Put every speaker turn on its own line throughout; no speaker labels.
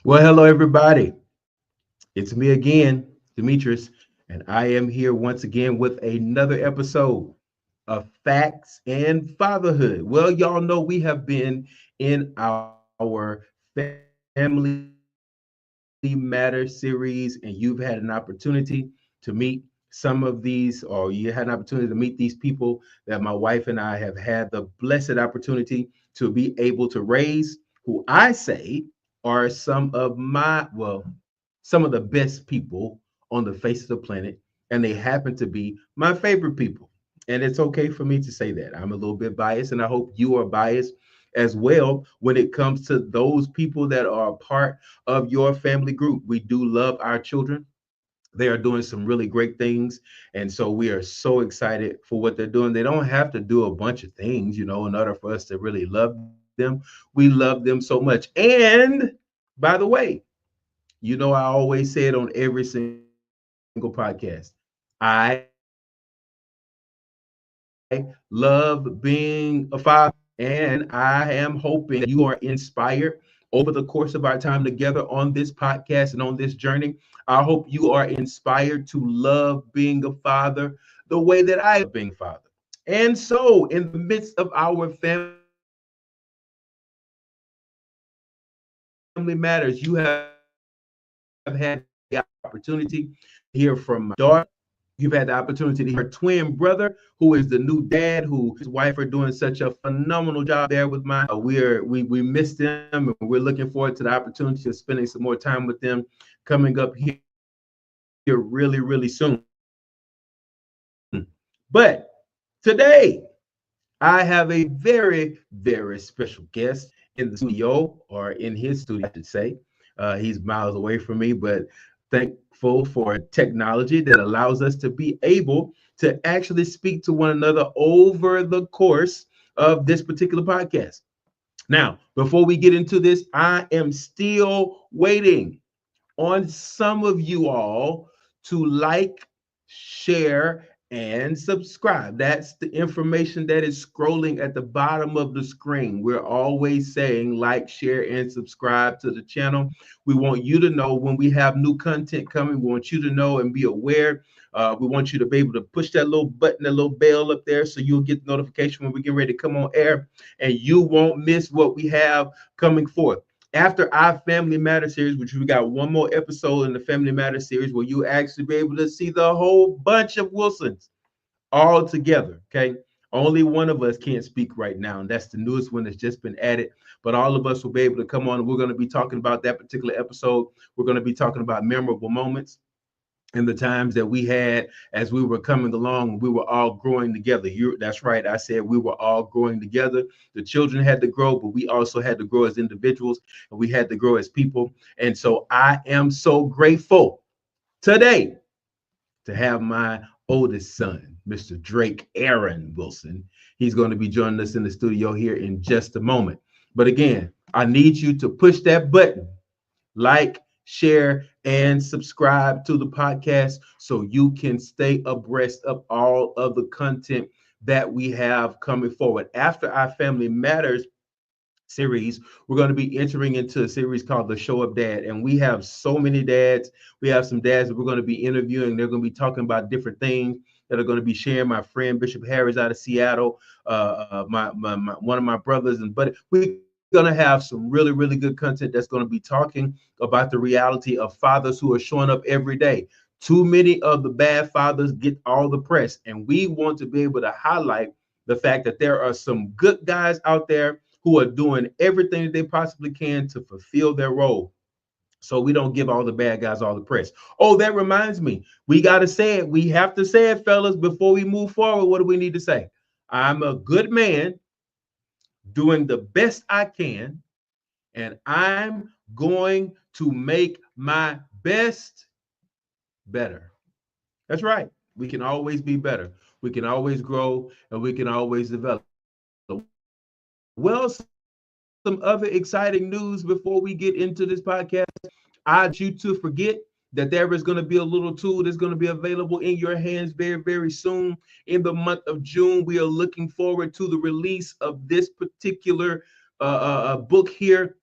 Well, hello, everybody. It's me again, Demetrius, and I am here once again with another episode of Facts and Fatherhood. Well, y'all know we have been in our Family Matter series, and you've had an opportunity to meet some of these, or you had an opportunity to meet these people that my wife and I have had the blessed opportunity to be able to raise, who I say are some of some of the best people on the face of the planet, and they happen to be my favorite people. And it's okay for me to say that. I'm a little bit biased, and I hope you are biased as well when it comes to those people that are a part of your family group. We do love our children. They are doing some really great things. And so we are so excited for what they're doing. They don't have to do a bunch of things, in order for us to really love them. We love them so much. And by the way, I always say it on every single podcast. I love being a father, and I am hoping that you are inspired over the course of our time together on this podcast and on this journey. I hope you are inspired to love being a father the way that I have loved being a father. And so, in the midst of our family matters, you have had the opportunity to hear from my daughter. You've had the opportunity to hear from my son. You've had the opportunity to hear from her twin brother, who is the new dad, who him and his wife are doing such a phenomenal job there with my. We miss them, and we're looking forward to the opportunity of spending some more time with them coming up here really, really soon. But today, I have a very, very special guest in the studio, or in his studio, I should say. He's miles away from me, but thankful for technology that allows us to be able to actually speak to one another over the course of this particular podcast. Now, before we get into this, I am still waiting on some of you all to like, share, and subscribe. That's the information that is scrolling at the bottom of the screen. We're always saying like, share, and subscribe to the channel. We want you to know when we have new content coming. We want you to know and be aware. We want you to be able to push that little button, that little bell up there, so you'll get the notification when we get ready to come on air, and you won't miss what we have coming forth after our Family Matter series, which we got one more episode in the Family Matter series where you actually be able to see the whole bunch of Wilsons all together. Okay. Only one of us can't speak right now, and that's the newest one that's just been added. But all of us will be able to come on, and we're going to be talking about that particular episode. We're going to be talking about memorable moments and the times that we had as we were coming along. We were all growing together. That's right. I said we were all growing together. The children had to grow, but we also had to grow as individuals, and we had to grow as people. And so I am so grateful today to have my oldest son, Mr. Drake Aaron Wilson. He's going to be joining us in the studio here in just a moment. But again, I need you to push that button, like, share, and subscribe to the podcast so you can stay abreast of all of the content that we have coming forward. After our Family Matters series, we're going to be entering into a series called The Show Up Dad. And we have so many dads. We have some dads that we're going to be interviewing. They're going to be talking about different things that are going to be sharing. My friend Bishop Harris out of Seattle, my one of my brothers, and but we're going to have some really, really good content that's going to be talking about the reality of fathers who are showing up every day. Too many of the bad fathers get all the press, and we want to be able to highlight the fact that there are some good guys out there who are doing everything that they possibly can to fulfill their role. So we don't give all the bad guys all the press. Oh, that reminds me. We got to say it. We have to say it, fellas, before we move forward. What do we need to say? I'm a good man doing the best I can, and I'm going to make my best better. That's right. We can always be better. We can always grow, and we can always develop. Well, some other exciting news before we get into this podcast. I don't want you to forget that there is going to be a little tool that's going to be available in your hands very, very soon. In the month of June, we are looking forward to the release of this particular book here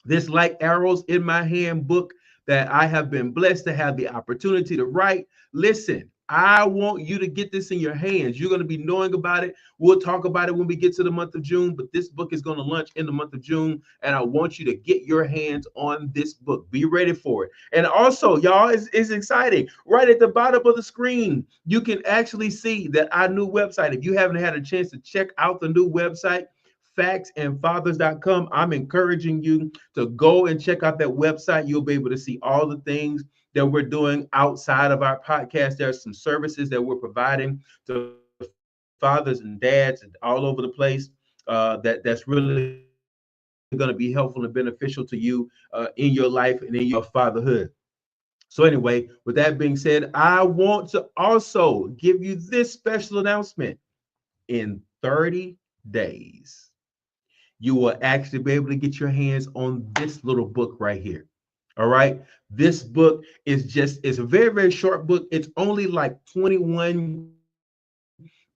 that This Like Arrows in My Hand book that I have been blessed to have the opportunity to write. Listen, I want you to get this in your hands. You're going to be knowing about it. We'll talk about it when we get to the month of June, but this book is going to launch in the month of June, and I want you to get your hands on this book. Be ready for it. And also, y'all, it's exciting. Right at the bottom of the screen, you can actually see that our new website. If you haven't had a chance to check out the new website, factsandfathers.com, I'm encouraging you to go and check out that website. You'll be able to see all the things that we're doing outside of our podcast. There's some services that we're providing to fathers and dads all over the place that's really going to be helpful and beneficial to you in your life and in your fatherhood. So anyway, with that being said, I want to also give you this special announcement. In 30 days, you will actually be able to get your hands on this little book right here. All right. This book it's a very, very short book. It's only like 21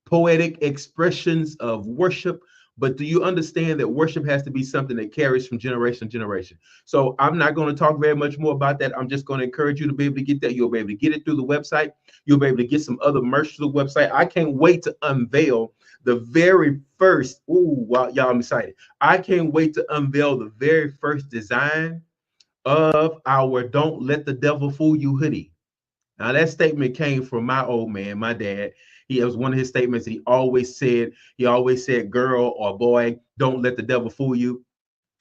poetic expressions of worship. But do you understand that worship has to be something that carries from generation to generation? So I'm not going to talk very much more about that. I'm just going to encourage you to be able to get that. You'll be able to get it through the website. You'll be able to get some other merch through the website. I can't wait to unveil the very first. Ooh, wow, y'all, I'm excited. I can't wait to unveil the very first design of our Don't Let the Devil Fool You hoodie. Now, that statement came from my old man, my dad. It was one of his statements. He always said, girl or boy, don't let the devil fool you.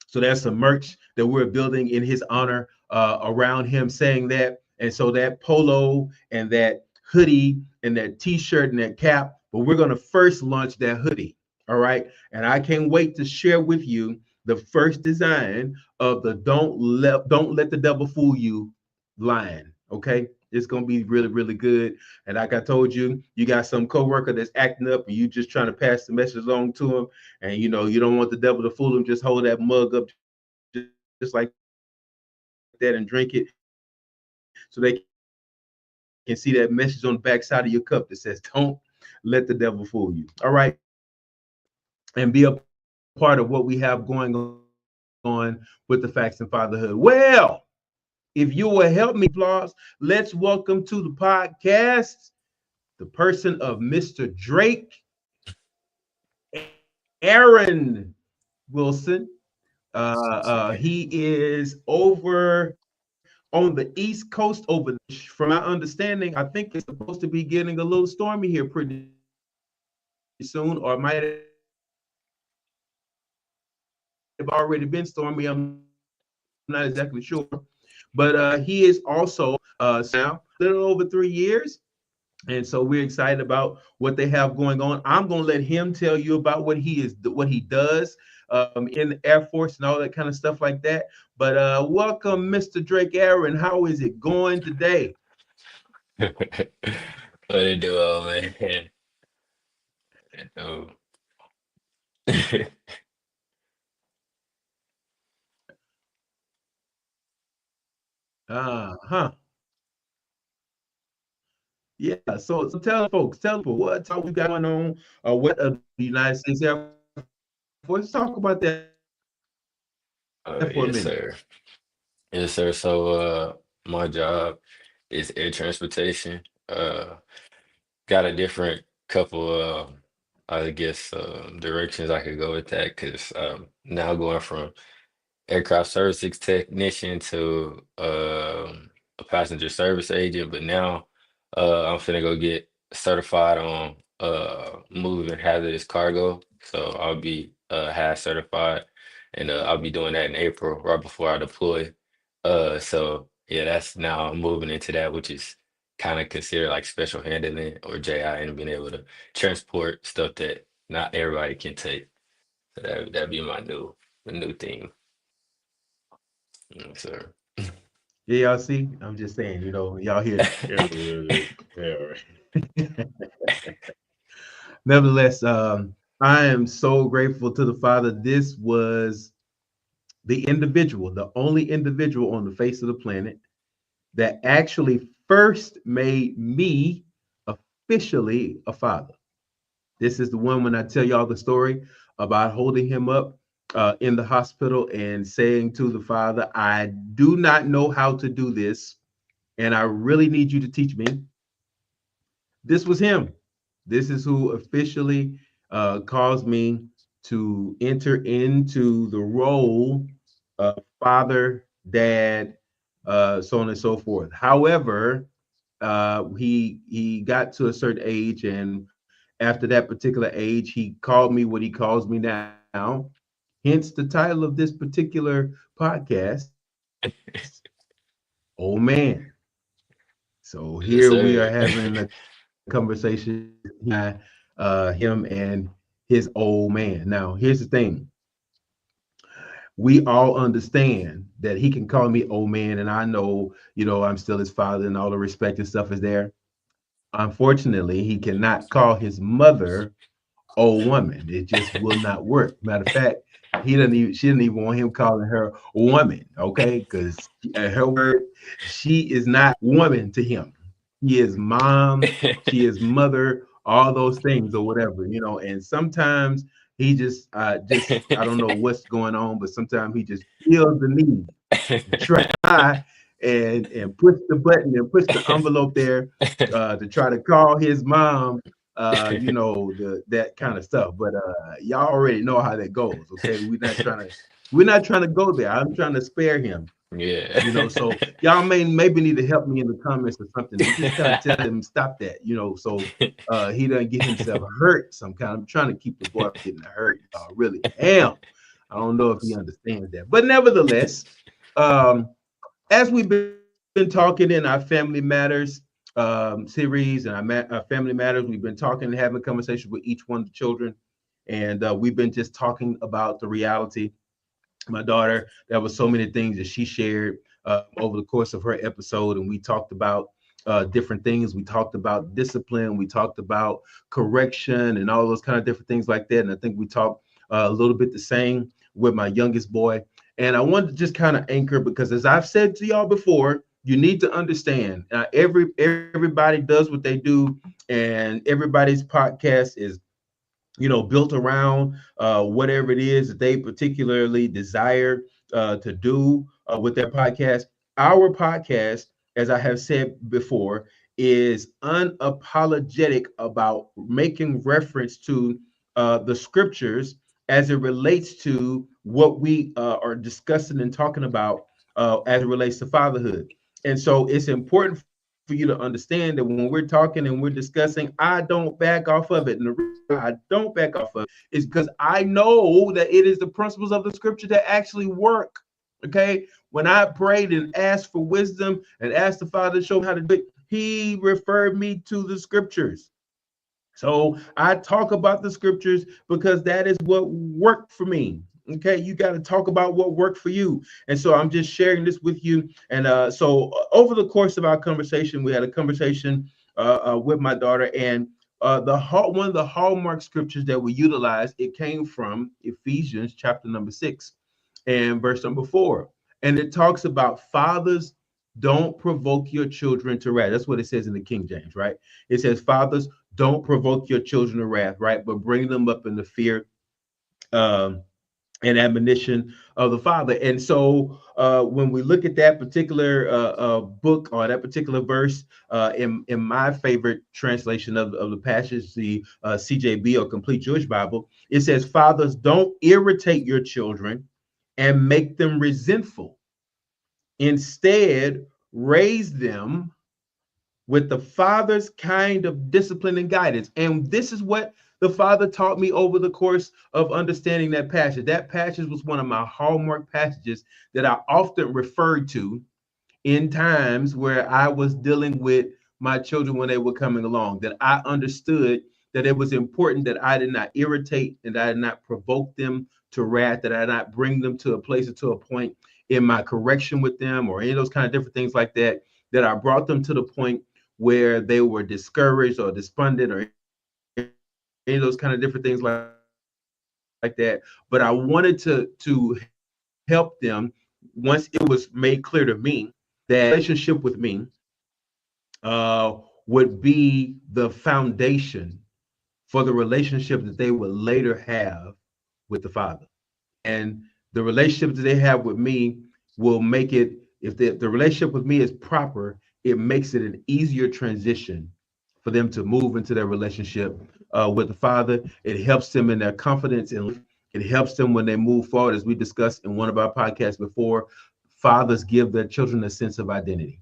So there's some merch that we're building in his honor around him saying that. And so that polo and that hoodie and that t-shirt and that cap, but we're going to first launch that hoodie. All right. And I can't wait to share with you the first design of the don't let the devil fool you line. Okay. It's gonna be really, really good. And like I told you, you got some coworker that's acting up and you just trying to pass the message along to him. And you don't want the devil to fool him. Just hold that mug up just like that and drink it so they can see that message on the backside of your cup that says, don't let the devil fool you. All right. And be a part of what we have going on with the Facts and Fatherhood. Well, if you will help me give a round of applause, let's welcome to the podcast the person of Mr. Drake Aaron Wilson. He is over on the East Coast over there. From my understanding, I think it's supposed to be getting a little stormy here pretty soon, or it might have already been stormy. I'm not exactly sure. But he is also settled now, a little over 3 years. And so we're excited about what they have going on. I'm going to let him tell you about what he does in the Air Force and all that kind of stuff like that. But welcome, Mr. Drake Aaron. How is it going today?
What it do, old man? Oh,
Huh. Yeah. So tell people what all you got going on, what the United States Air Force. Let's talk about that for a minute.
yes, sir. Yes, sir. So, my job is air transportation. Got a different couple, I guess, directions I could go with that because now going from aircraft services technician to a passenger service agent, but now I'm finna go get certified on moving hazardous cargo. So I'll be HAZ certified, and I'll be doing that in April, right before I deploy. So yeah, that's now I'm moving into that, which is kind of considered like special handling or JI, and being able to transport stuff that not everybody can take. So that'd be my new thing. Yes, sir.
Yeah, y'all see, I'm just saying, y'all hear. Nevertheless, I am so grateful to the Father. This was the only individual on the face of the planet that actually first made me officially a father. This is the one when I tell y'all the story about holding him up. in the hospital and saying to the father, I do not know how to do this, and I really need you to teach me. This was him. This is who officially caused me to enter into the role of father, dad, so on and so forth. However, he got to a certain age, and after that particular age, he called me what he calls me now. Hence the title of this particular podcast, Old Man. So here we are
Yes,
having a
sir.
conversation him and his old man. Now, here's the thing. We all understand that he can call me old man, and I know, I'm still his father and all the respect and stuff is there. Unfortunately, he cannot call his mother old woman. It just will not work. Matter of fact, she doesn't even want him calling her woman, okay? Because her word, she is not woman to him. She is mom, she is mother, all those things or whatever. And sometimes he just I don't know what's going on, but sometimes he just feels the need to try and push the button and push the envelope there to try to call his mom the that kind of stuff. But y'all already know how that goes. Okay, we're not trying to go there. I'm trying to spare him.
Yeah.
So y'all maybe need to help me in the comments or something and just kind of tell him stop that. So he doesn't get himself hurt. Some kind. I'm trying to keep the boy from getting hurt. Y'all really am. I don't know if he understands that, but nevertheless, um, as we've been talking in our Family Matters series and our Family Matters, we've been talking and having conversations with each one of the children, and we've been just talking about the reality. My daughter, there was so many things that she shared over the course of her episode, and we talked about different things. We talked about discipline, we talked about correction, and all those kind of different things like that. And I think we talked a little bit the same with my youngest boy. And I wanted to just kind of anchor because, as I've said to y'all before, you need to understand everybody does what they do, and everybody's podcast is built around whatever it is that they particularly desire to do with their podcast. Our podcast, as I have said before, is unapologetic about making reference to the scriptures as it relates to what we are discussing and talking about as it relates to fatherhood. And so it's important for you to understand that when we're talking and we're discussing, I don't back off of it. And the reason why I don't back off of it is because I know that it is the principles of the scripture that actually work. Okay. When I prayed and asked for wisdom and asked the Father to show me how to do it, he referred me to the scriptures. So I talk about the scriptures because that is what worked for me. Okay, you got to talk about what worked for you. And so I'm just sharing this with you. And over the course of our conversation, we had a conversation with my daughter, and one of the hallmark scriptures that we utilized, it came from Ephesians chapter number 6 and verse number 4. And it talks about fathers don't provoke your children to wrath. That's what it says in the King James, right? It says, fathers, don't provoke your children to wrath, right? But bring them up in the fear um, and admonition of the Father. And so when we look at that particular book or that particular verse, in my favorite translation of the passage, the CJB or Complete Jewish Bible, it says, fathers, don't irritate your children and make them resentful. Instead, raise them with the Father's kind of discipline and guidance. And this is what the Father taught me over the course of understanding that passage. That passage was one of my hallmark passages that I often referred to in times where I was dealing with my children when they were coming along, that I understood that it was important that I did not irritate and I did not provoke them to wrath, that I did not bring them to a place or to a point in my correction with them or any of those kind of different things like that, that I brought them to the point where they were discouraged or despondent or any of those kind of different things like that. But I wanted to help them once it was made clear to me that their relationship with me would be the foundation for the relationship that they would later have with the Father. and the relationship that they have with me will make it, if the relationship with me is proper, it makes it an easier transition for them to move into their relationship with the Father. It helps them in their confidence in life. It helps them when they move forward, as we discussed in one of our podcasts before. Fathers give their children a sense of identity,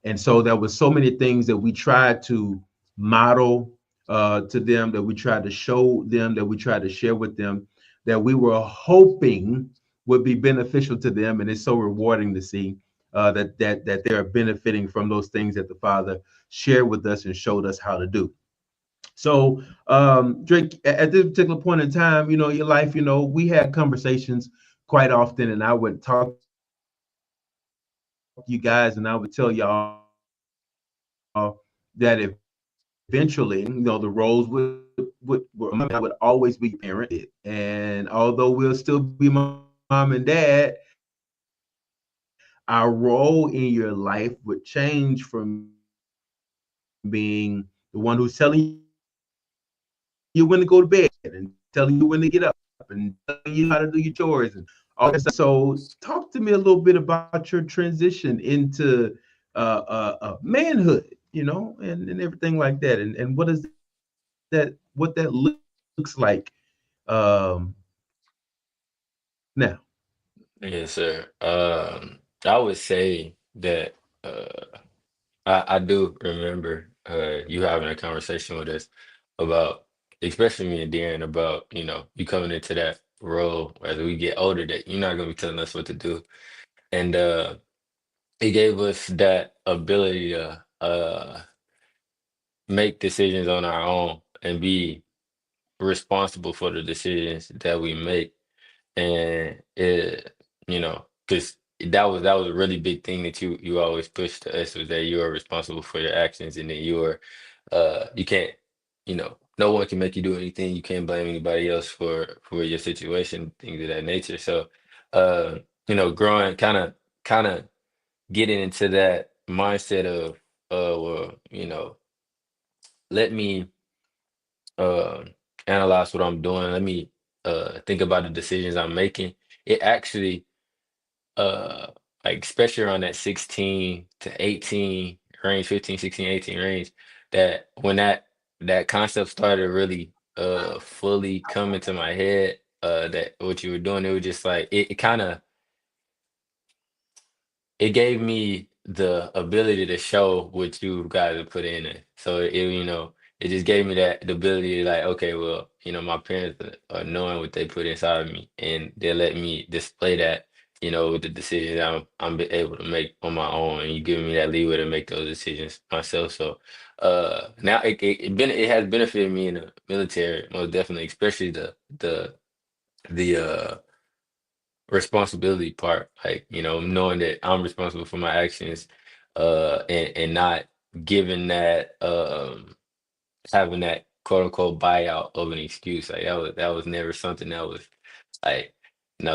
and so there was so many things that we tried to model to them, that we tried to show them, that we tried to share with them, that we were hoping would be beneficial to them. And it's so rewarding to see that they are benefiting from those things that the Father shared with us and showed us how to do. So, Drake, at this particular point in time, your life, we had conversations quite often, and I would talk to you guys, and I would tell y'all that eventually, the roles would my mom and dad would always be your parent. And although we'll still be mom and dad, our role in your life would change from being the one who's telling you when to go to bed and telling you how to do your chores and all that stuff, to being the one who's telling you when to go to bed and telling you when to get up and telling you how to do your chores and all that stuff. So, talk to me a little bit about your transition into manhood, and everything like that, and what that looks like now.
Yes, sir. I would say that I do remember you having a conversation with us about, especially me and Darren, about, you coming into that role as we get older, that you're not gonna be telling us what to do. And it gave us that ability to make decisions on our own and be responsible for the decisions that we make. And because that was a really big thing that you always pushed to us, was that you are responsible for your actions, and that you can't, no one can make you do anything. You can't blame anybody else for your situation, things of that nature. So uh growing, kind of getting into that mindset of well, let me uh analyze what I'm doing. Let me think about the decisions I'm making. It actually uh like, especially around that 16 to 18 range, 15, 16, 18 range, that when that concept started to really fully come into my head, that what you were doing, it was just like it kind of, it gave me the ability to show what you guys have put in it. So it just gave me that the ability to, like, okay, well, my parents are knowing what they put inside of me, and they let me display that, with the decisions able to make on my own, and you giving me that leeway to make those decisions myself. So now it has benefited me in the military, most definitely, especially the responsibility part, like, knowing that I'm responsible for my actions, and not giving that, having that quote unquote buyout of an excuse. Like, that was never something that was like,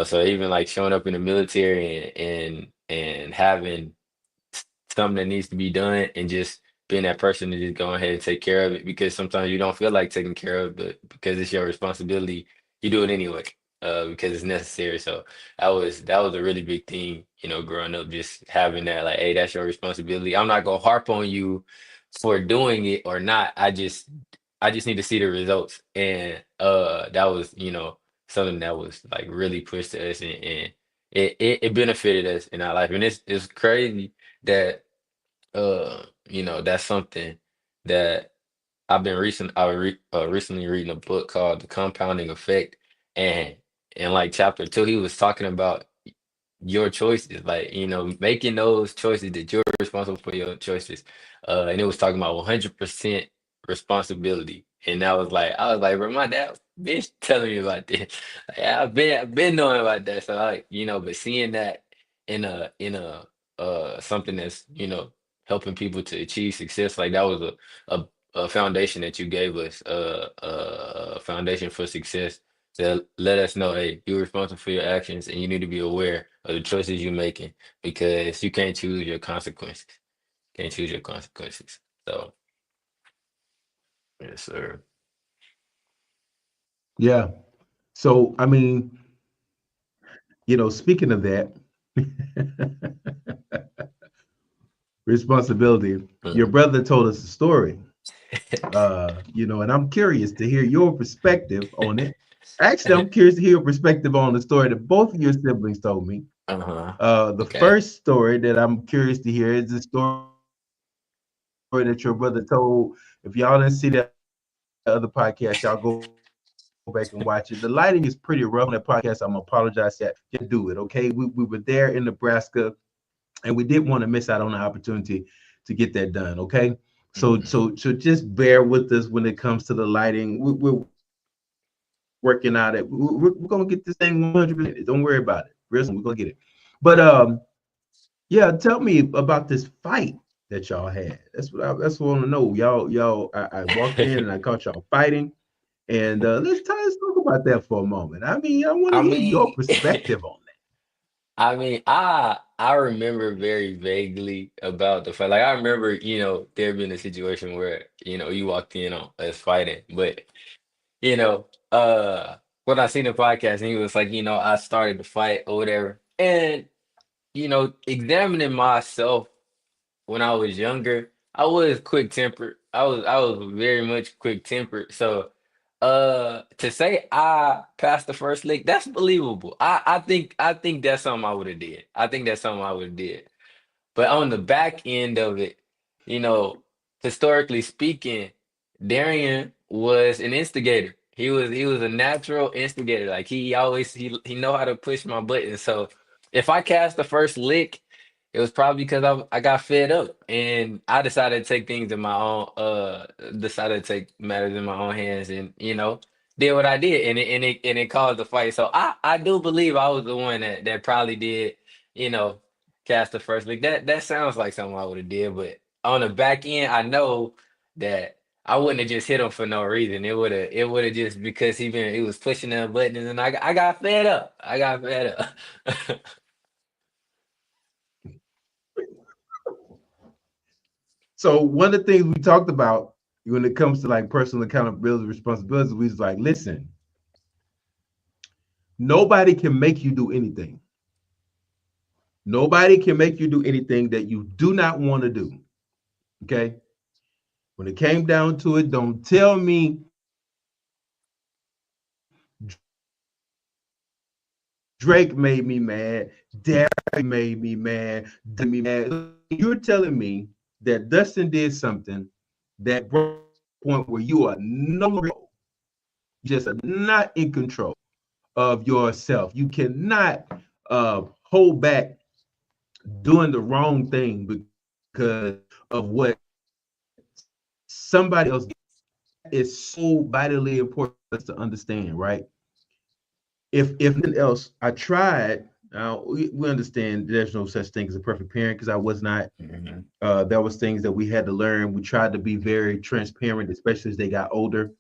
so even like showing up in the military, and having something that needs to be done, and just being that person to just go ahead and take care of it, because sometimes you don't feel like taking care of it, but because it's your responsibility, you do it anyway, because it's necessary. So that was a really big thing, growing up, just having that, like, hey, that's your responsibility. I'm not gonna harp on you for doing it or not. I just need to see the results. And that was, something that was like really pushed to us, and it benefited us in our life. And it's crazy that that's something that recently reading a book called The Compounding Effect, and in like chapter 2, he was talking about your choices, like, making those choices, that you're responsible for your choices. And it was talking about 100% responsibility. And I was like, bro, my dad been telling me about this. Like, I've been knowing about that. So, like, but seeing that in a something that's, helping people to achieve success, like, that was a, a foundation that you gave us, a foundation for success, to let us know, hey, you're responsible for your actions, and you need to be aware of the choices you're making, because you can't choose your consequences. Can't choose your consequences. So, yes, sir.
Yeah. So, I mean, Speaking of that, responsibility. Your
Mhm.
brother told us a story, and I'm curious to hear your perspective on it. Actually, I'm curious to hear your perspective on the story that both of your siblings told me.
Uh-huh.
The
Okay.
first story that I'm curious to hear is the story that your brother told. If y'all didn't see that other podcast, y'all go back and watch it. The lighting is pretty rough on that podcast. I'm gonna apologize for that. Just had to do it, okay? We were there in Nebraska, and we didn't want to miss out on the opportunity to get that done, okay? So just bear with us when it comes to the lighting. We're working out it. We're gonna get this thing 100%. Don't worry about it. Real soon, we're gonna get it. But yeah, tell me about this fight that y'all had. That's what I want to know. I walked in and I caught y'all fighting, and let's talk about that for a moment. I mean, I want to hear your
I mean,
perspective on that.
I remember very vaguely about the fight. Like I remember, there being a situation where, you walked in on us fighting, but you know, when I seen the podcast and he was like, I started the fight or whatever. And, examining myself when I was younger, I was quick tempered. I was very much quick tempered. So to say I passed the first lick, that's believable. I think that's something I would have did. I think that's something I would have did. But on the back end of it, you know, historically speaking, Darian was an instigator. He was a natural instigator. Like he know how to push my buttons. So if I cast the first lick, it was probably because I got fed up and I decided to take things in my own decided to take matters in my own hands and did what I did and it caused the fight. So I do believe I was the one that probably did, you know, cast the first lick. That sounds like something I would have did, but on the back end, I know that I wouldn't have just hit him for no reason. It would have just because he was pushing that button and I got fed up. I got fed up.
So one of the things we talked about when it comes to like personal accountability, responsibility, we was like, listen, nobody can make you do anything. Nobody can make you do anything that you do not want to do. Okay. When it came down to it, don't tell me Drake made me mad, Darius made me mad, Dustin made me mad. You're telling me that Dustin did something that brought you to a point where you are no longer, just are not in control of yourself. You cannot hold back doing the wrong thing because of what somebody else did. That is so vitally important for us to understand, right? If nothing else, I tried. We understand there's no such thing as a perfect parent because I was not.
Mhm.
There was things that we had to learn. We tried to be very transparent, especially as they got older.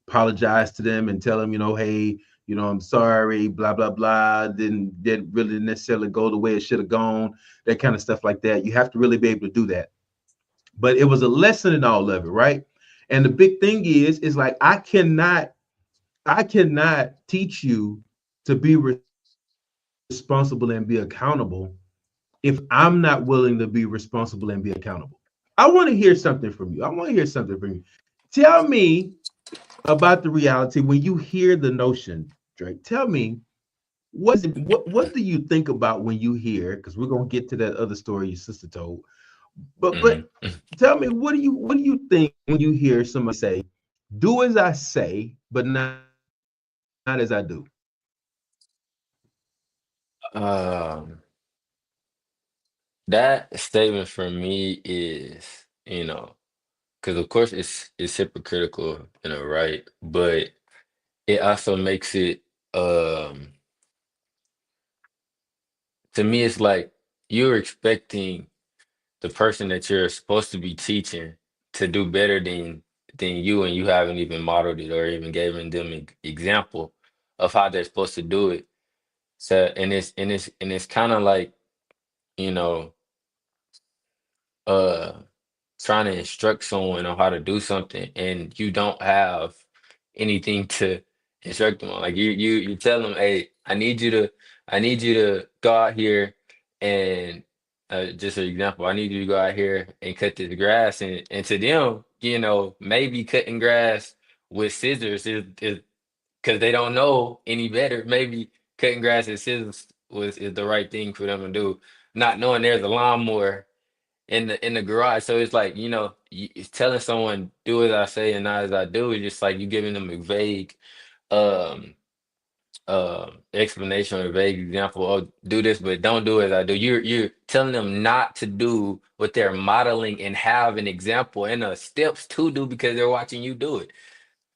Apologize to them and tell them, hey, I'm sorry, blah blah blah. Didn't really necessarily go the way it should have gone. That kind of stuff like that. You have to really be able to do that. But it was a lesson in all of it, right? And the big thing is like I cannot teach you to be responsible and be accountable if I'm not willing to be responsible and be accountable. I want to hear something from you. I want to hear something from you. Tell me about the reality when you hear the notion, Drake. Tell me what do you think about when you hear? Because we're gonna get to that other story your sister told. But
Mhm.
tell me what do you think when you hear somebody say, "Do as I say, but not as I do."
Um, that statement for me is, because of course it's hypocritical, right? But it also makes it to me it's like you're expecting the person that you're supposed to be teaching to do better than you and you haven't even modeled it or even given them an example of how they're supposed to do it. So and it's kind of like, you know, uh trying to instruct someone on how to do something and you don't have anything to instruct them on. Like you tell them, hey, I need you to go out here and just an example, I need you to go out here and cut this grass. And to them, maybe cutting grass with scissors is because they don't know any better. Maybe cutting grass with scissors is the right thing for them to do, not knowing there's a lawnmower in the garage. So it's like, it's telling someone do as I say and not as I do. It's just like you giving them a vague um explanation or a vague example. Oh, do this, but don't do as I do. You're telling them not to do what they're modeling and have an example and the steps to do because they're watching you do it.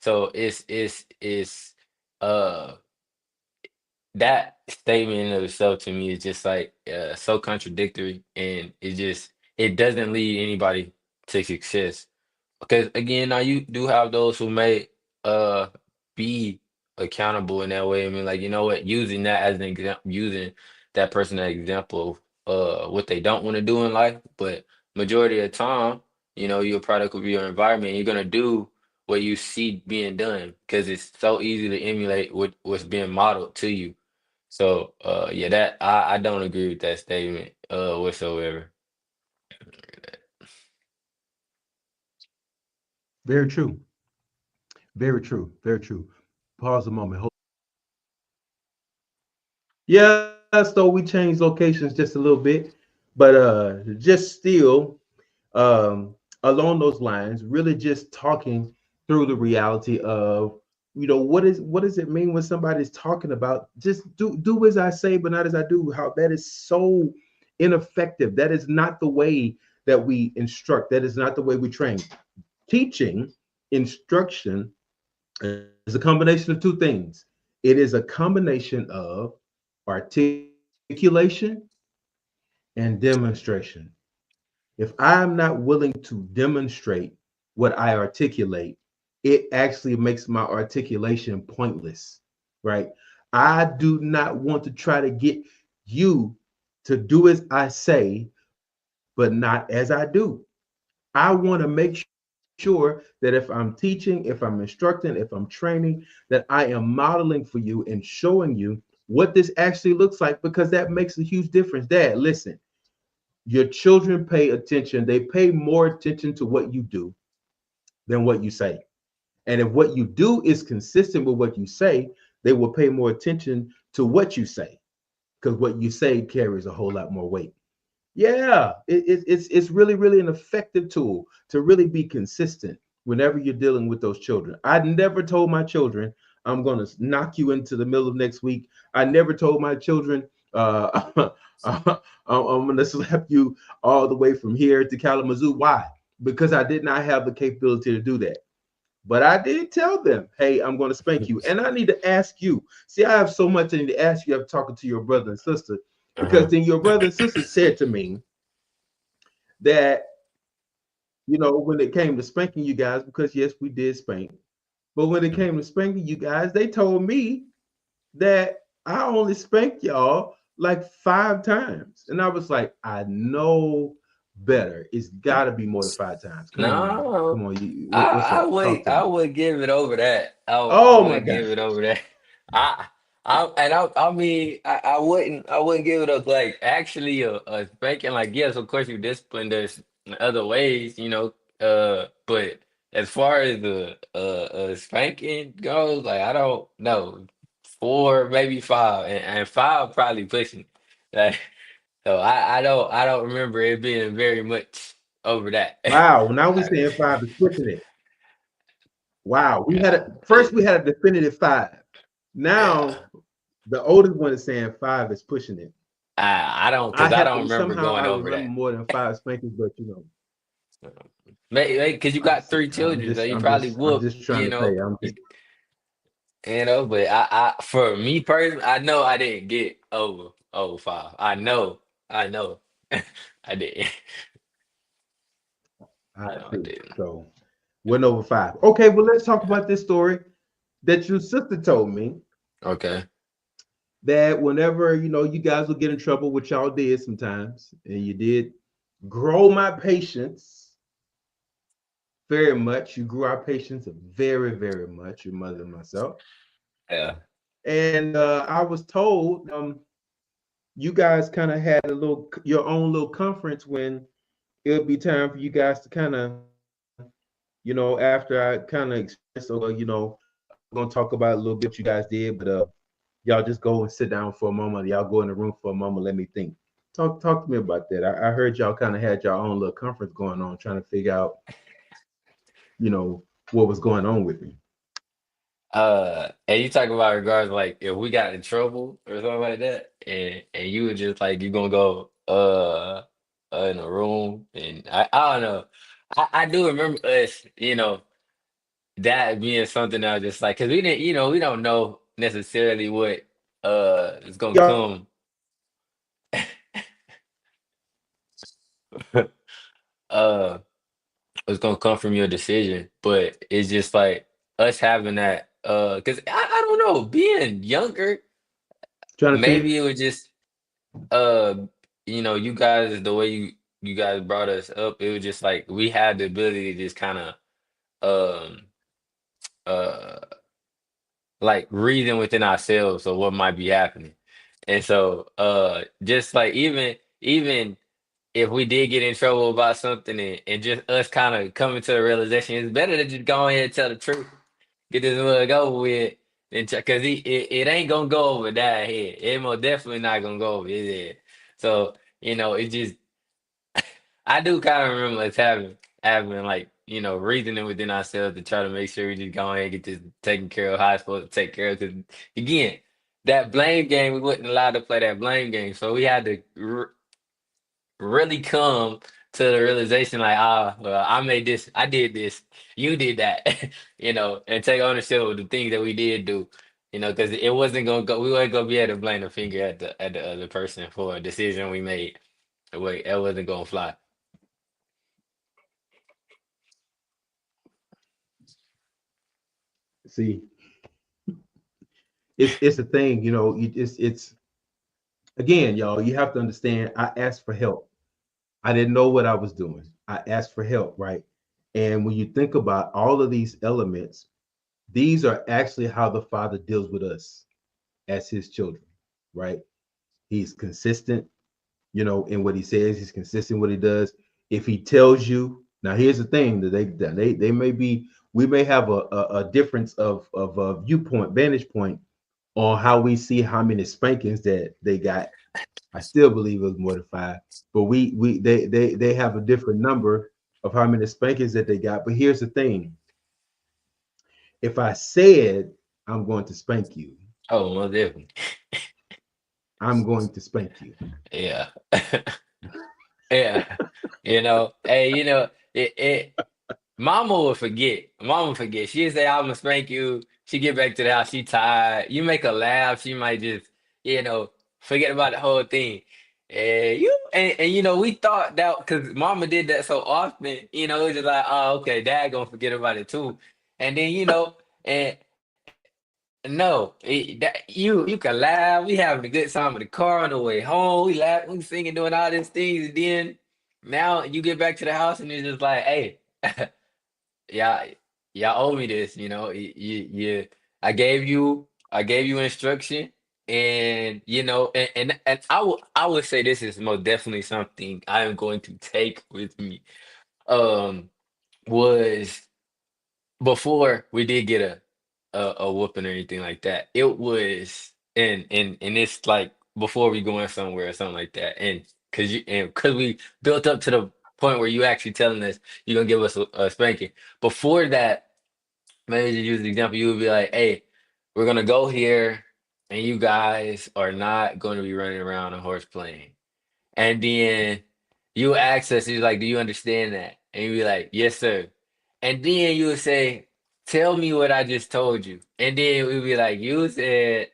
So it's uh that statement in of itself to me is just like so contradictory, and it doesn't lead anybody to success. Because again, now you do have those who may uh be accountable in that way. I mean, like, you know what, using that as an example, using that person as an example of what they don't want to do in life. But majority of the time, you're a product of your environment. You're gonna do what you see being done because it's so easy to emulate what's being modeled to you. So yeah, that I don't agree with that statement whatsoever.
Very true. Very true. Very true. Pause a moment. Yeah, so we changed locations just a little bit, but just still along those lines, really just talking through the reality of what does it mean when somebody's talking about just do as I say, but not as I do. How that is so ineffective. That is not the way that we instruct. That is not the way we train. Teaching, instruction is a combination of two things. It is a combination of articulation and demonstration. If I'm not willing to demonstrate what I articulate, it actually makes my articulation pointless, right? I do not want to try to get you to do as I say, but not as I do. I want to make sure that if I'm teaching, if I'm instructing, if I'm training, that I am modeling for you and showing you what this actually looks like, because that makes a huge difference. Dad, listen, your children pay attention. They pay more attention to what you do than what you say. And if what you do is consistent with what you say, they will pay more attention to what you say, because what you say carries a whole lot more weight. Yeah, it's really, really an effective tool to really be consistent whenever you're dealing with those children. I never told my children I'm going to knock you into the middle of next week. I never told my children I'm going to slap you all the way from here to Kalamazoo. Why? Because I did not have the capability to do that. But I did tell them, hey, I'm going to spank you. And I need to ask you. See, I have so much I need to ask you after talking to your brother and sister, because
Uh-huh.
then your brother and sister said to me that, when it came to spanking you guys, because yes, we did spank, but when it came to spanking you guys, they told me that I only spanked y'all like 5 times. And I was like, I know better. It's got to be more than 5 times. Come on now.
No,
Come on. What's
I
up?
would
Talk to
I
me.
would give it over that. I
Oh my
would give
God.
it over that. I I mean I wouldn't give it up like actually a spanking. Like, yes, of course you discipline us in other ways, but as far as the spanking goes, like, I don't know, 4, maybe 5, and 5 probably pushing. Like, so I don't remember it being very much over that.
Wow. Now we
I-
saying 5 is pushing it. Wow.
Yeah,
First we had a definitive 5.
yeah.
Now the oldest one is saying 5 is pushing it.
I don't,
I
because I
have
don't
to
remember
somehow I
going over
remember
that.
more than 5 spankings, but
Maybe because you got
listen,
3 children, so you
I'm
probably
just I'm
whoop,
just trying to say I'm just
But I for me personally, I know I didn't get over 5. I know, I didn't.
I
I know I
see.
didn't.
So went over 5. Okay, well let's talk about this story that your sister told me,
Okay.
that whenever you guys will get in trouble, which y'all did sometimes, and you did grow my patience very much. You grew our patience very, very much, your mother and myself.
Yeah.
And I was told, you guys kind of had a little your own little conference when it would be time for you guys to kind of, after I kind of express, okay, well, I'm gonna talk about a little bit what you guys did, but y'all just go and sit down for a moment. Y'all go in the room for a moment. Let me think. Talk to me about that. I heard y'all kind of had your own little conference going on, trying to figure out, what was going on with me.
And you talk about regards like if we got in trouble or something like that, and you were just like you gonna go in a room, and I don't know. I do remember us, that being something that was just like because we didn't, we don't know necessarily what is gonna
Y'all,
come uh what's gonna come from your decision, but it's just like us having that because I don't know, being younger,
trying to think.
maybe it was just uh you guys the way you guys brought us up, it was just like we had the ability to just kind of um uh like reason within ourselves of what might be happening. And so just like even if we did get in trouble about something, and just us kind of coming to a realization, it's better to just go ahead and tell the truth. Get this mug over with, and because it ain't gonna go over that head. It most definitely not gonna go over his head. So, it just I do kind of remember us having like, reasoning within ourselves to try to make sure we just go ahead and get this taken care of how it's supposed to take care of. Because again, that blame game, we wasn't allowed to play that blame game. So we had to really come to the realization like, well, I made this, I did this, you did that, and take ownership of the things that we did do. Because it wasn't gonna go, we weren't gonna be able to blame the finger at the other person for a decision we made. Wait, that wasn't gonna fly.
See, it's a thing. It's again, y'all. You have to understand. I asked for help. I didn't know what I was doing. I asked for help, right? And when you think about all of these elements, these are actually how the Father deals with us as His children, right? He's consistent, in what He says. He's consistent in what He does. If He tells you, now here's the thing that they may be, we may have a difference of a viewpoint, vantage point on how we see how many spankings that they got. I still believe it was more than five, but they have a different number of how many spankings that they got. But here's the thing: if I said I'm going to spank you,
Oh, most definitely.
I'm going to spank you.
Yeah. Yeah. Hey, it Mama would forget. Mama forget. She'd say, "I'm gonna spank you." She get back to the house. She tired. You make her laugh. She might just, forget about the whole thing. And we thought that because Mama did that so often. It was just like, oh, okay, Dad gonna forget about it too. And then and no, you can laugh. We having a good time in the car on the way home. We laugh, we singing, doing all these things, and then now you get back to the house and it's just like, hey. y'all y'all owe me this, I gave you instruction, and and I would say this is most definitely something I am going to take with me. Um was before we did get a whooping or anything like that. It was and it's like before we going somewhere or something like that. And cause we built up to the point where you actually telling us you're gonna give us a spanking. Before that, maybe to use the example, you would be like, "Hey, we're gonna go here, and you guys are not going to be running around a horse playing." And then you ask us, you're like, "Do you understand that?" And you be like, "Yes, sir." And then you would say, "Tell me what I just told you." And then we'd be like, "You said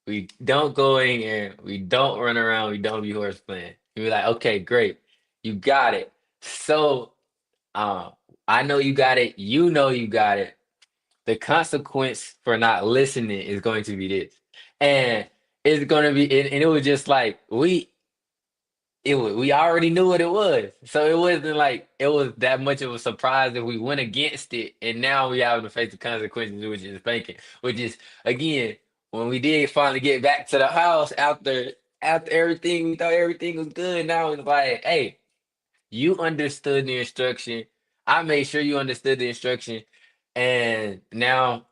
we don't go in here, we don't run around, we don't be horse playing." You'd be like, "Okay, great, you got it." So, um, I know you got it. You know you got it. The consequence for not listening is going to be this, and it's going to be, and it was just like we already knew what it was, so it wasn't like it was that much of a surprise that we went against it, and now we have to face the consequences, which is spanking. Which is again, when we did finally get back to the house after. after everything, we thought everything was good. Now it's like, hey, you understood the instruction. I made sure you understood the instruction. And now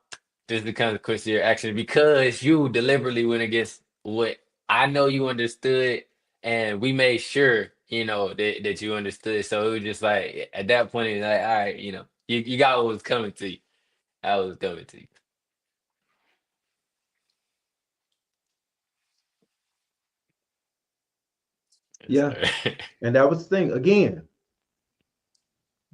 this becomes a question of your action because you deliberately went against what I know you understood. And we made sure, that you understood. So it was just like, at that point, it's like, all right, you got what was coming to you. I was coming to you. Yes,
Yeah.
sir.
And that was the thing. Again,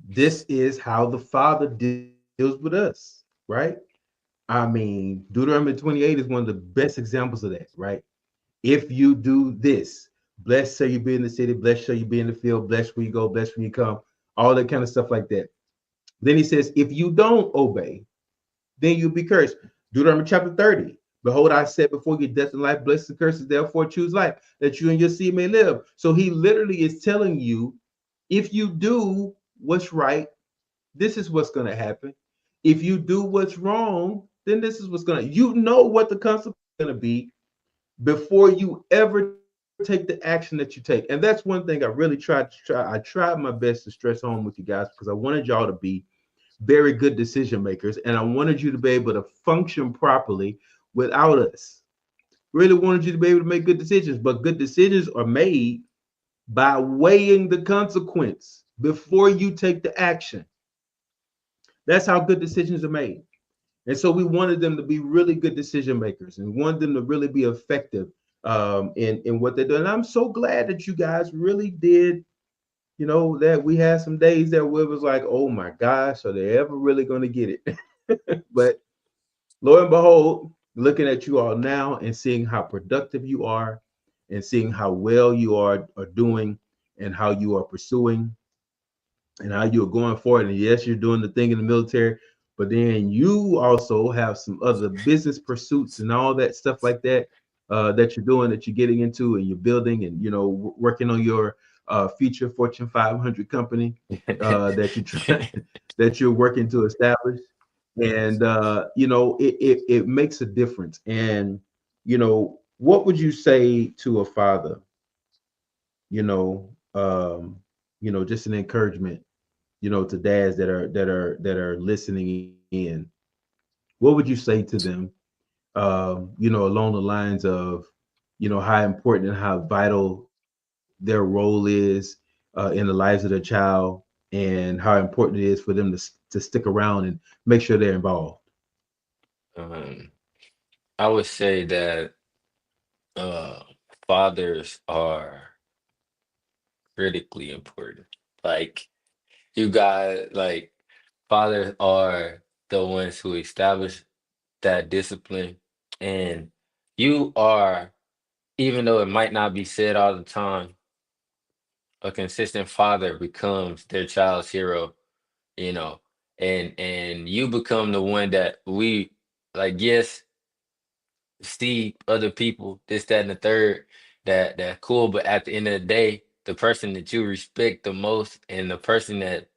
this is how the Father deals with us, right? I mean, Deuteronomy 28 is one of the best examples of that, right? If you do this, blessed shall you be in the city, blessed shall you be in the field, blessed when you go, blessed when you come, all that kind of stuff like that. Then he says, if you don't obey, then you'll be cursed. Deuteronomy chapter 30. Behold, I said before you death and life, blessed and curses, therefore choose life, that you and your seed may live. So he literally is telling you, if you do what's right, this is what's going to happen. If you do what's wrong, then this is what's going to, you know what the consequence is going to be before you ever take the action that you take. And that's one thing I really I tried my best to stress home with you guys because I wanted y'all to be very good decision makers and I wanted you to be able to function properly without us. Really wanted you to be able to make good decisions, but good decisions are made by weighing the consequence before you take the action. That's how good decisions are made. And so we wanted them to be really good decision makers and wanted them to really be effective in what they're doing. And I'm so glad that you guys really did, that we had some days that where it was like, oh my gosh, are they ever really going to get it? But lo and behold, looking at you all now and seeing how productive you are and seeing how well you are doing and how you are pursuing and how you're going forward. And yes, you're doing the thing in the military, but then you also have some other business pursuits and all that stuff like that that you're doing, that you're getting into, and you're building, and working on your future Fortune 500 company that you try that you're working to establish. And it makes a difference. And what would you say to a father? You know, just an encouragement to dads that are listening in. What would you say to them? Along the lines of, how important and how vital their role is in the lives of their child, and how important it is for them to stick around and make sure they're involved.
um, I would say that uh, fathers are critically important. Like, you got, like, fathers are the ones who establish that discipline, and you are, even though it might not be said all the time, a consistent father becomes their child's hero, you know, and you become the one that we, like, yes, see other people, this, that, and the third, that cool, but at the end of the day, the person that you respect the most and the person that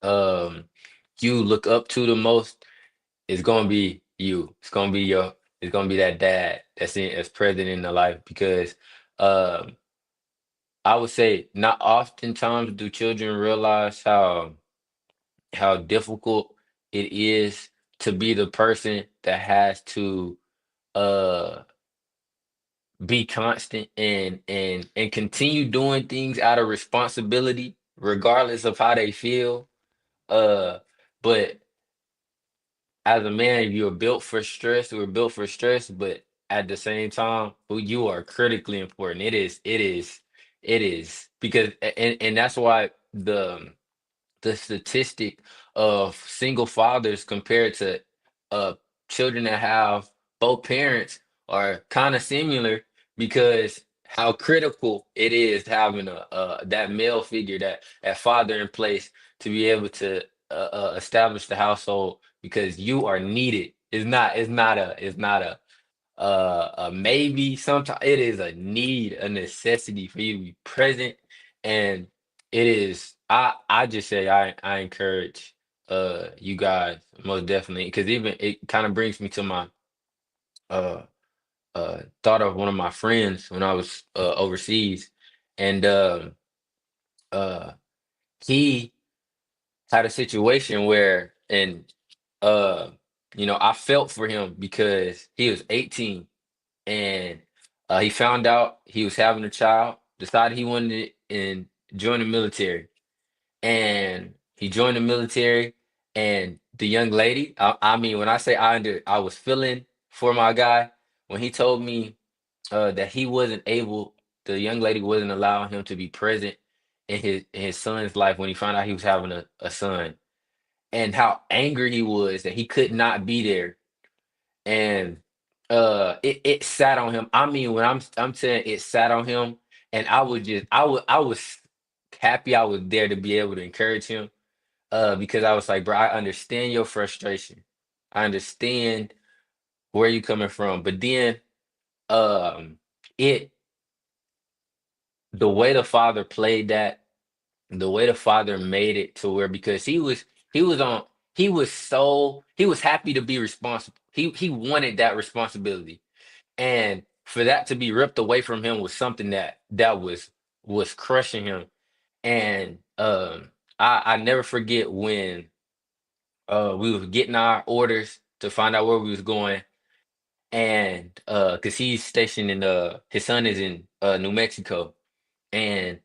um you look up to the most is gonna be you. It's gonna be that dad that's present in the life because um I would say not oftentimes do children realize how difficult it is to be the person that has to uh be constant and continue doing things out of responsibility regardless of how they feel. But as a man, you're built for stress. We're built for stress, but at the same time, who you are critically important. It is because and that's why the statistic of single fathers compared to uh children that have both parents are kind of similar because how critical it is having that male figure, that father in place to be able to establish the household because you are needed. It's not a maybe. Sometimes it is a need, a necessity for you to be present, and it is. I just say I encourage you guys most definitely because even it kind of brings me to my uh thought of one of my friends when I was overseas, and uh, he had a situation where, and uh, I felt for him because he was 18 and he found out he was having a child, decided he wanted to join the military, and he joined the military. And the young lady, I mean, when I say I was feeling for my guy when he told me that he wasn't able, the young lady wasn't allowing him to be present in his son's life when he found out he was having a son, and how angry he was that he could not be there. And it sat on him. I mean, when I'm saying it sat on him, and I was happy I was there to be able to encourage him, because I was like, bro, I understand your frustration. I understand where you coming from. But then um it the way the father played that, the way the father made it to where, because he was on he was happy to be responsible. He wanted that responsibility. And for that to be ripped away from him was something that was crushing him. And I never forget when we was getting our orders to find out where we was going. And because he's stationed in his son is in New Mexico. And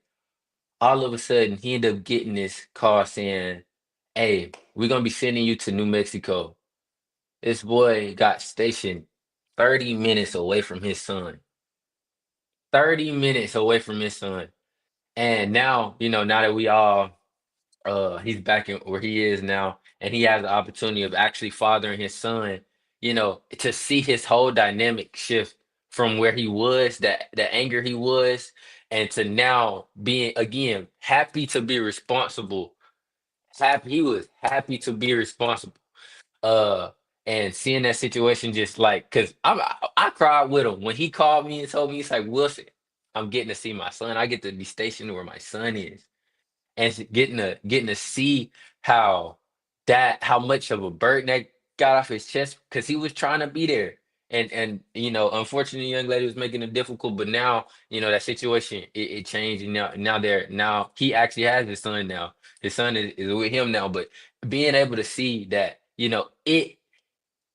all of a sudden he ended up getting this call saying, "Hey, we're gonna be sending you to New Mexico." This boy got stationed 30 minutes away from his son. 30 minutes away from his son. And now, now that we all he's back in where he is now, and he has the opportunity of actually fathering his son, to see his whole dynamic shift from where he was, that the anger he was, and to now being again happy to be responsible. Happy He was happy to be responsible. Uh and seeing that situation, just like, because I cried with him when he called me and told me, he's like, "Wilson, I'm getting to see my son. I get to be stationed where my son is." And getting to see how how much of a burden that got off his chest, because he was trying to be there. And unfortunately, the young lady was making it difficult. But now, that situation, it changed. And now he actually has his son now. His son is with him now. But being able to see that, it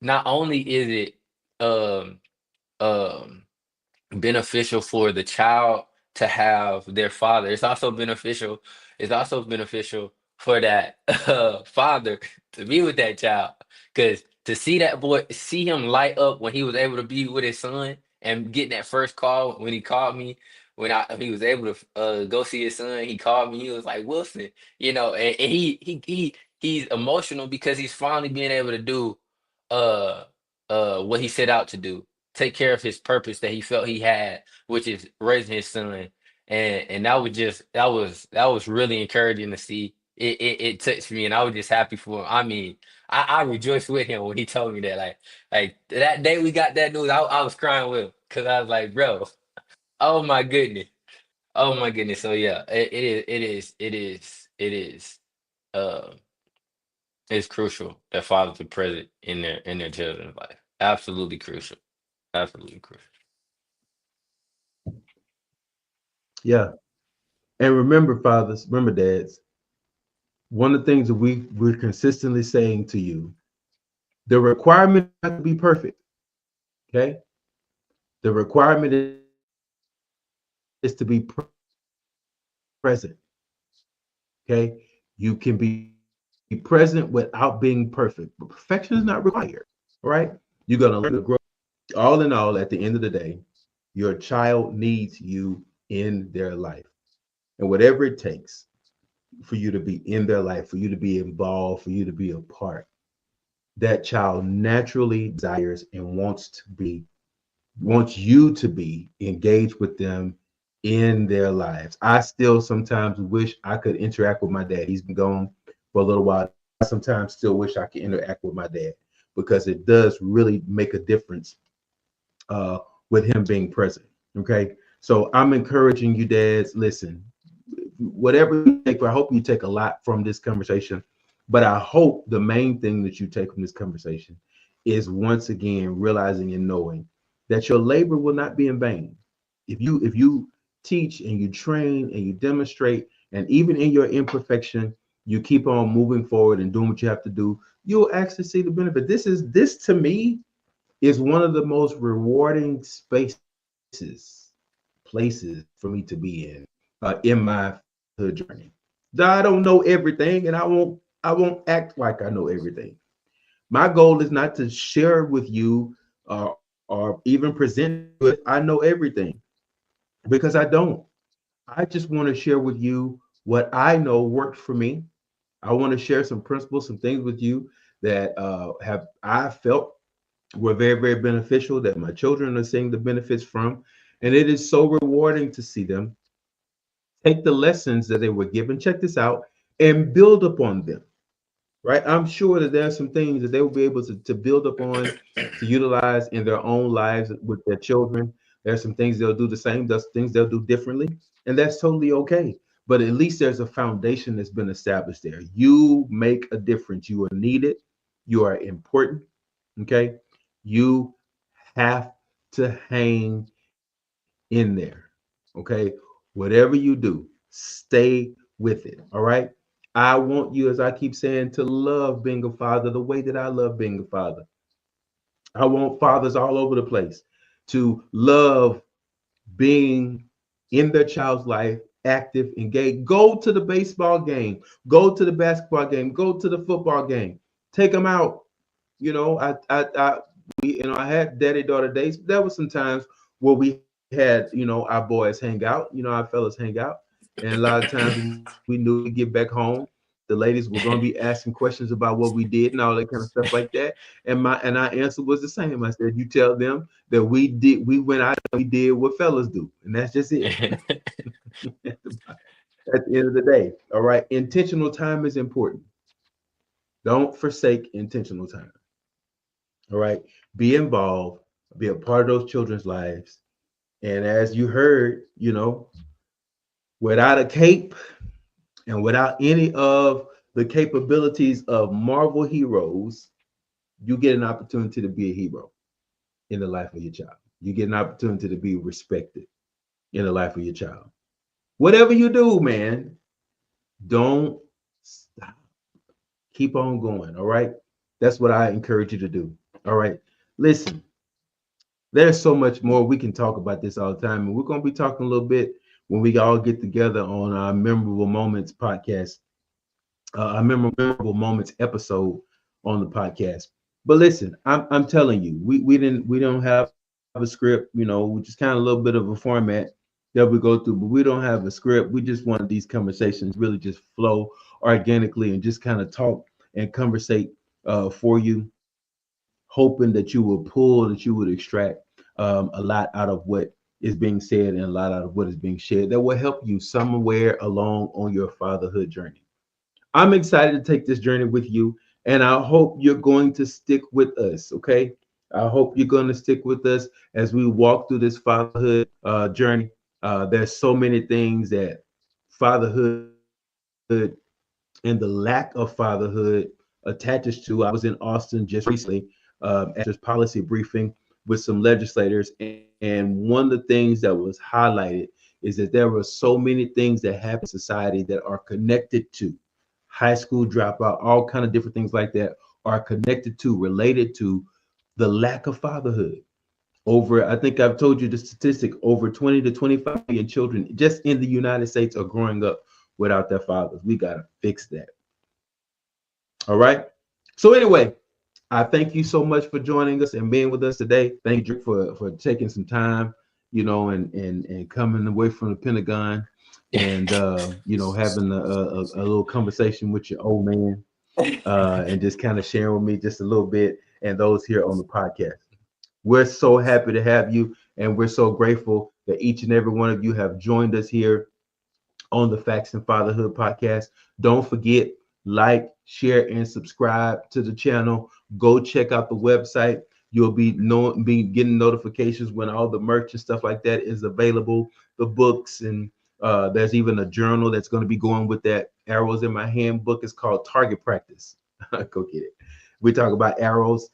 not only is it um um beneficial for the child to have their father. It's also beneficial for that father to be with that child. Because to see that boy, see him light up when he was able to be with his son, and getting that first call when he called me, he was able to go see his son. He called me. He was like, "Wilson," and he's emotional because he's finally being able to do uh what he set out to do, take care of his purpose that he felt he had, which is raising his son. And that was really encouraging to see. It touched me, and I was just happy for him. I mean, I rejoiced with him when he told me that. Like that day we got that news, I was crying with him, because I was like, bro, oh my goodness, oh my goodness. So yeah, it is uh it's crucial that fathers are present in their children's life. Absolutely crucial. Absolutely crucial.
Yeah. And remember, fathers, remember, dads, one of the things that we're consistently saying to you, the requirement is not to be perfect. Okay. The requirement is to be present. Okay. You can be present without being perfect, but perfection is not required. All right. You're going to learn to grow. All in all, at the end of the day, your child needs you in their life. And whatever it takes for you to be in their life, for you to be involved, for you to be a part, that child naturally desires and wants you to be engaged with them in their lives. I still sometimes wish I could interact with my dad. He's been gone for a little while. I sometimes still wish I could interact with my dad, because it does really make a difference uh, with him being present. Okay. So I'm encouraging you, dads, listen, whatever you take, I hope you take a lot from this conversation. But I hope the main thing that you take from this conversation is, once again, realizing and knowing that your labor will not be in vain. If you teach and you train and you demonstrate, and even in your imperfection, you keep on moving forward and doing what you have to do, you'll actually see the benefit. This to me is one of the most rewarding places for me to be in my fatherhood journey. I don't know everything, and I won't act like I know everything. My goal is not to share with you or even present to you as I know everything, because I don't. I just want to share with you what I know worked for me. I want to share some principles, some things with you that have I felt were very, very beneficial, that my children are seeing the benefits from. And it is so rewarding to see them take the lessons that they were given, check this out, and build upon them, right? I'm sure that there are some things that they will be able to build upon, to utilize in their own lives with their children. There's some things they'll do the same, there's things they'll do differently, and that's totally okay. But at least there's a foundation that's been established there. You make a difference. You are needed. You are important. Okay. You have to hang in there. Okay. Whatever you do, stay with it. All right. I want you, as I keep saying, to love being a father the way that I love being a father. I want fathers all over the place to love being in their child's life, active, engaged. Go to the baseball game, go to the basketball game, go to the football game, take them out. I had daddy daughter days. There was some times where we had, our boys hang out, our fellas hang out, and a lot of times we knew when we get back home, the ladies were going to be asking questions about what we did and all that kind of stuff like that. And our answer was the same. I said, you tell them that we went out and we did what fellas do, and that's just it. At the end of the day, all right. Intentional time is important. Don't forsake intentional time. All right. Be involved, be a part of those children's lives. And as you heard, without a cape and without any of the capabilities of Marvel heroes, you get an opportunity to be a hero in the life of your child. You get an opportunity to be respected in the life of your child. Whatever you do, man, don't stop. Keep on going. All right. That's what I encourage you to do. All right. Listen, there's so much more. We can talk about this all the time. And we're going to be talking a little bit when we all get together on our Memorable Moments podcast, our Memorable Moments episode on the podcast. But listen, I'm telling you, we don't have a script, just kind of a little bit of a format that we go through, but we don't have a script. We just wanted these conversations really just flow organically and just kind of talk and conversate for you, hoping that you will pull, that you would extract a lot out of what is being said and a lot out of what is being shared that will help you somewhere along on your fatherhood journey. I'm excited to take this journey with you, and I hope you're going to stick with us. Okay. I hope you're going to stick with us as we walk through this fatherhood journey. There's so many things that fatherhood and the lack of fatherhood attaches to. I was in Austin just recently at this policy briefing with some legislators, and one of the things that was highlighted is that there were so many things that happen in society that are connected to high school dropout, all kind of different things like that are connected to, related to the lack of fatherhood. Over, I think I've told you the statistic, over 20 to 25 million children just in the United States are growing up without their fathers. We got to fix that. All right. So anyway, I thank you so much for joining us and being with us today. Thank you, Drake, for taking some time, and coming away from the Pentagon and having a little conversation with your old man, and just kind of sharing with me just a little bit and those here on the podcast. We're so happy to have you, and we're so grateful that each and every one of you have joined us here on the Facts and Fatherhood podcast. Don't forget, like, share, and subscribe to the channel. Go check out the website. You'll be getting notifications when all the merch and stuff like that is available. The books, and there's even a journal that's going to be going with that. Arrows in My Hand book is called Target Practice. Go get it. We talk about arrows,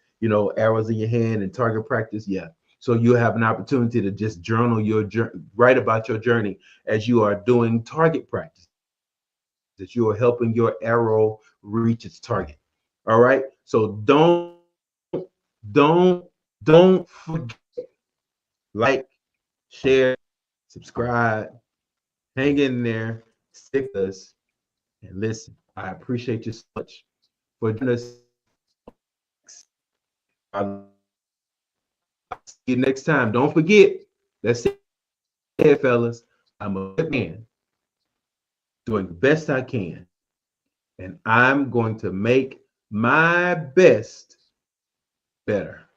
arrows in your hand and target practice. Yeah. So you have an opportunity to just journal your write about your journey as you are doing target practice, that you are helping your arrow reach its target. All right. So don't forget, like, share, subscribe, hang in there, stick with us, and listen. I appreciate you so much for joining us on Facts and Fatherhood. I'll see you next time. Don't forget, let's say it, fellas. I'm a good man doing the best I can, and I'm going to make my best better.